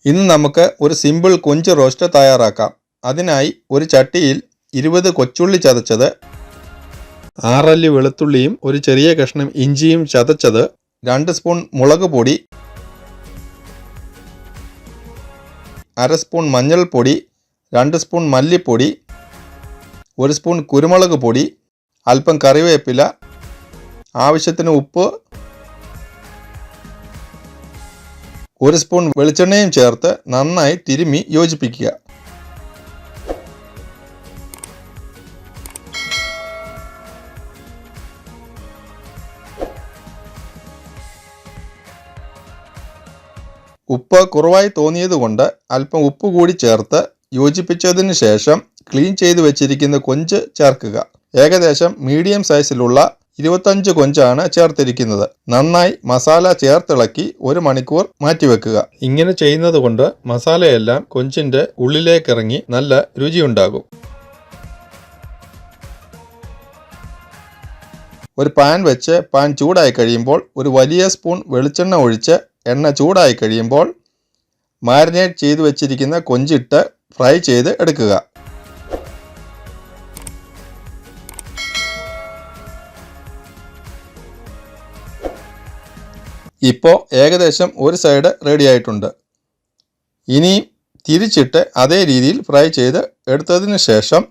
ഇന്ന് നമുക്ക് ഒരു സിമ്പിൾ കൊഞ്ച് റോസ്റ്റ് തയ്യാറാക്കാം. അതിനായി ഒരു ചട്ടിയിൽ 20 കൊച്ചുള്ളി ചതച്ചത്, 6 അല്ലി വെളുത്തുള്ളിയും ഒരു ചെറിയ കഷ്ണം ഇഞ്ചിയും ചതച്ചത്, 2 സ്പൂൺ മുളക് പൊടി, 1/2 സ്പൂൺ മഞ്ഞൾപ്പൊടി, 2 സ്പൂൺ മല്ലിപ്പൊടി, 1 സ്പൂൺ കുരുമുളക് പൊടി, അല്പം കറിവേപ്പില, ആവശ്യത്തിന് ഉപ്പ്, 1 സ്പൂൺ വെളിച്ചെണ്ണയും ചേർത്ത് നന്നായി തിരുമ്മി യോജിപ്പിക്കുക. ഉപ്പ് കുറവായി തോന്നിയതുകൊണ്ട് അല്പം ഉപ്പ് കൂടി ചേർത്ത് യോജിപ്പിച്ചതിന് ശേഷം ക്ലീൻ ചെയ്ത് വെച്ചിരിക്കുന്ന കൊഞ്ച് ചേർക്കുക. ഏകദേശം മീഡിയം സൈസിലുള്ള 25 കൊഞ്ചാണ് ചേർത്തിരിക്കുന്നത്. നന്നായി മസാല ചേർത്തിളക്കി 1 മണിക്കൂർ മാറ്റിവെക്കുക. ഇങ്ങനെ ചെയ്യുന്നത് കൊണ്ട് മസാലയെല്ലാം കൊഞ്ചിന്റെ ഉള്ളിലേക്കിറങ്ങി നല്ല രുചിയുണ്ടാകും. ഒരു പാൻ വെച്ച് പാൻ ചൂടായി കഴിയുമ്പോൾ ഒരു വലിയ സ്പൂൺ വെളിച്ചെണ്ണ ഒഴിച്ച് എണ്ണ ചൂടായി കഴിയുമ്പോൾ മാരിനേറ്റ് ചെയ്ത് വെച്ചിരിക്കുന്ന കൊഞ്ചിട്ട് ഫ്രൈ ചെയ്ത് എടുക്കുക. ഇപ്പോൾ ഏകദേശം ഒരു സൈഡ് റെഡി ആയിട്ടുണ്ട്. ഇനി തിരിച്ചിട്ട് അതേ രീതിയിൽ ഫ്രൈ ചെയ്ത് എടുത്തതിന് ശേഷം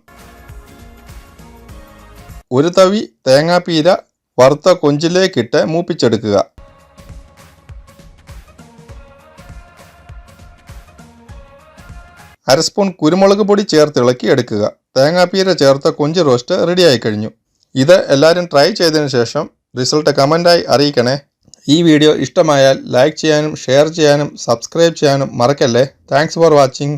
ഒരു തവി തേങ്ങാപ്പീര വറുത്ത കൊഞ്ചിലേക്കിട്ട് മൂപ്പിച്ചെടുക്കുക. അര സ്പൂൺ കുരുമുളക് പൊടി ചേർത്ത് ഇളക്കി എടുക്കുക. തേങ്ങാപ്പീര ചേർത്ത കൊഞ്ച് റോസ്റ്റ് റെഡിയായി കഴിഞ്ഞു. ഇത് എല്ലാവരും ട്രൈ ചെയ്തതിന് ശേഷം റിസൾട്ട് കമൻ്റായി അറിയിക്കണേ. ഈ വീഡിയോ ഇഷ്ടമായാൽ ലൈക്ക് ചെയ്യാനും ഷെയർ ചെയ്യാനും സബ്സ്ക്രൈബ് ചെയ്യാനും മറക്കല്ലേ. Thanks for watching.